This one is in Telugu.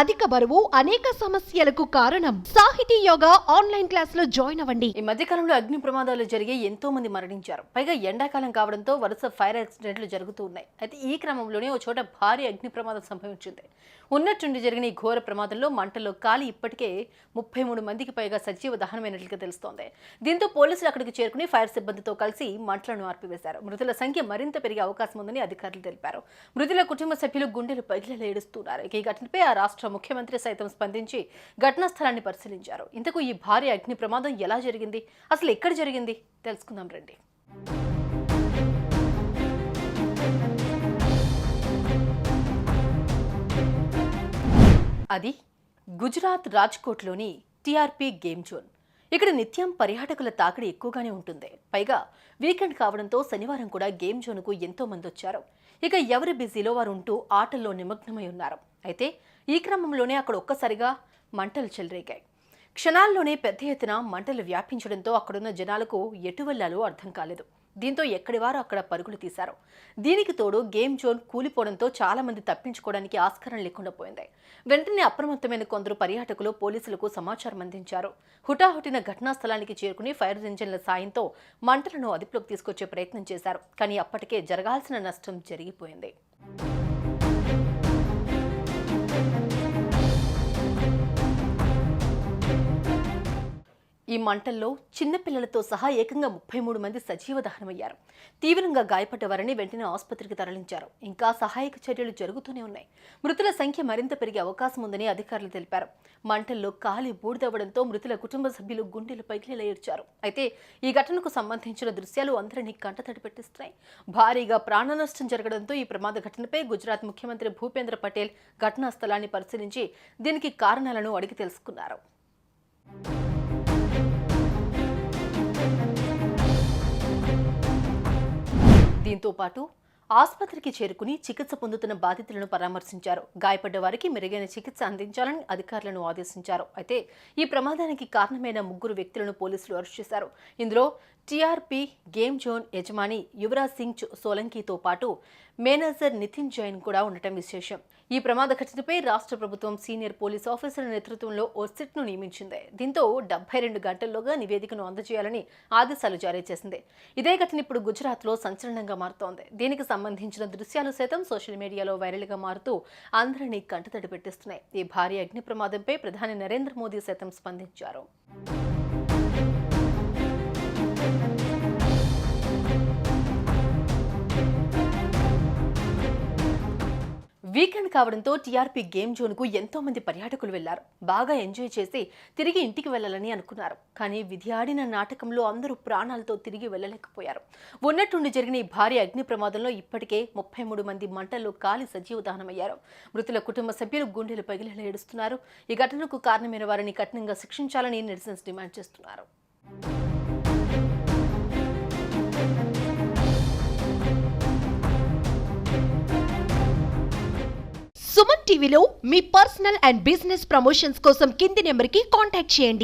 అధిక బరువు అనేక సమస్యలకు కారణం. సాహితీ యోగా ఆన్లైన్ క్లాసులో జాయిన్ అవ్వండి. ఈ మధ్య కాలంలో అగ్ని ప్రమాదాలు జరిగి ఎంతో మంది మరణించారు. పైగా ఎండాకాలం కావడంతో వరుస ఫైర్ యాక్సిడెంట్లు జరుగుతూ ఉన్నాయి. అయితే ఈ క్రమంలోనే ఓ చోట భారీ అగ్ని ప్రమాదం సంభవించింది. ఉన్నట్టుండి జరిగిన ఈ ఘోర ప్రమాదంలో మంటల్లో కాలి ఇప్పటికే 33 మందికి పైగా సజీవ దహనమైనట్లుగా తెలుస్తోంది. దీంతో పోలీసులు అక్కడికి చేరుకుని ఫైర్ సిబ్బందితో కలిసి మంటలను ఆర్పివేశారు. మృతుల సంఖ్య మరింత పెరిగే అవకాశం ఉందని అధికారులు తెలిపారు. మృతుల కుటుంబ సభ్యులు గుండెలు పగిలేలా ఏడుస్తున్నారు. ఈ ఘటనపై ఆ రాష్ట్ర ముఖ్యమంత్రి సైతం స్పందించి ఘటనా స్థలాన్ని పరిశీలించారు. ఇంతకు ఈ భారీ అగ్ని ప్రమాదం ఎలా జరిగింది, అసలు ఎక్కడ జరిగింది తెలుసుకుందాం రండి. అది గుజరాత్ రాజ్కోట్లోని టీఆర్పీ గేమ్ జోన్. ఇక్కడ నిత్యం పర్యాటకుల తాకిడి ఎక్కువగానే ఉంటుంది. పైగా వీకెండ్ కావడంతో శనివారం కూడా గేమ్ జోన్కు ఎంతో మంది వచ్చారు. ఇక ఎవరి బిజీలో వారు ఉంటూ ఆటల్లో నిమగ్నమై ఉన్నారు. అయితే ఈ క్రమంలోనే అక్కడ ఒక్కసారిగా మంటలు చెలరేగాయి. క్షణాల్లోనే పెద్ద ఎత్తున మంటలు వ్యాపించడంతో అక్కడున్న జనాలకు ఎటు వెళ్లాలో అర్థం కాలేదు. దీంతో ఎక్కడివారు అక్కడ పరుగులు తీశారు. దీనికి తోడు గేమ్ జోన్ కూలిపోవడంతో చాలా మంది తప్పించుకోవడానికి ఆస్కారం లేకుండా పోయింది. వెంటనే అప్రమత్తమైన కొందరు పర్యాటకులు పోలీసులకు సమాచారం అందించారు. హుటాహుటిన ఘటనా స్థలానికి చేరుకుని ఫైర్ ఇంజిన్ల సాయంతో మంటలను అదుపులోకి తీసుకొచ్చే ప్రయత్నం చేశారు. కానీ అప్పటికే జరగాల్సిన నష్టం జరిగిపోయింది. ఈ మంటల్లో చిన్నపిల్లలతో సహా ఏకంగా 33 మంది సజీవ దహనమయ్యారు. తీవ్రంగా గాయపడ్డ వారిని వెంటనే ఆసుపత్రికి తరలించారు. ఇంకా సహాయక చర్యలు జరుగుతూనే ఉన్నాయి. మృతుల సంఖ్య మరింత పెరిగే అవకాశం ఉందని అధికారులు తెలిపారు. మంటల్లో కాలి బూడిదవ్వడంతో మృతుల కుటుంబ సభ్యులు గుండెలు పగిలేలా ఏడ్చారు. అయితే ఈ ఘటనకు సంబంధించిన దృశ్యాలు అందరినీ కంటతడి పెట్టిస్తున్నాయి. భారీగా ప్రాణ నష్టం జరగడంతో ఈ ప్రమాద ఘటనపై గుజరాత్ ముఖ్యమంత్రి భూపేంద్ర పటేల్ ఘటనా స్థలాన్ని పరిశీలించి దీనికి కారణాలను అడిగి తెలుసుకున్నారు. దీంతో పాటు ఆసుపత్రికి చేరుకుని చికిత్స పొందుతున్న బాధితులను పరామర్శించారు. గాయపడ్డ వారికి మెరుగైన చికిత్స అందించాలని అధికారులను ఆదేశించారు. అయితే ఈ ప్రమాదానికి కారణమైన 3 వ్యక్తులను పోలీసులు అరెస్ట్ చేశారు. ఇందులో టీఆర్పీ గేమ్ జోన్ యజమాని యువరాజ్ సింగ్ సోలంకీతో పాటు మేనేజర్ నితిన్ జైన్ కూడా ఉండటం విశేషం. ఈ ప్రమాద ఘటనపై రాష్ట్ర ప్రభుత్వం సీనియర్ పోలీస్ ఆఫీసర్ల నేతృత్వంలో ఓ సిట్ను నియమించింది. దీంతో 72 గంటల్లోగా నివేదికను అందజేయాలని ఆదేశాలు జారీ చేసింది. ఇదే ఘటన ఇప్పుడు గుజరాత్లో సంచలనంగా మారుతోంది. దీనికి సంబంధించిన దృశ్యాలు సైతం సోషల్ మీడియాలో వైరల్గా మారుతూ అందరినీ కంటతడి పెట్టిస్తున్నాయి. ఈ భారీ అగ్ని ప్రమాదంపై ప్రధాని నరేంద్ర మోదీ సైతం స్పందించారు. వీకెండ్ కావడంతో టీఆర్పీ గేమ్ జోన్కు ఎంతో మంది పర్యాటకులు వెళ్లారు. బాగా ఎంజాయ్ చేసి తిరిగి ఇంటికి వెళ్లాలని అనుకున్నారు. కానీ విధి ఆడిన నాటకంలో అందరూ ప్రాణాలతో తిరిగి వెళ్లలేకపోయారు. ఉన్నట్టుండి జరిగిన ఈ భారీ అగ్ని ప్రమాదంలో ఇప్పటికే 33 మంది మంటల్లో కాలి సజీవ దహనమయ్యారు. మృతుల కుటుంబ సభ్యులు గుండెలు పగిలేలా ఏడుస్తున్నారు. ఈ ఘటనకు కారణమైన వారిని కఠినంగా శిక్షించాలని నెటిజన్స్ డిమాండ్ చేస్తున్నారు. సుమన్ టీవీలో మీ పర్సనల్ అండ్ బిజినెస్ ప్రమోషన్స్ కోసం కింది నెంబర్కి కాంటాక్ట్ చేయండి.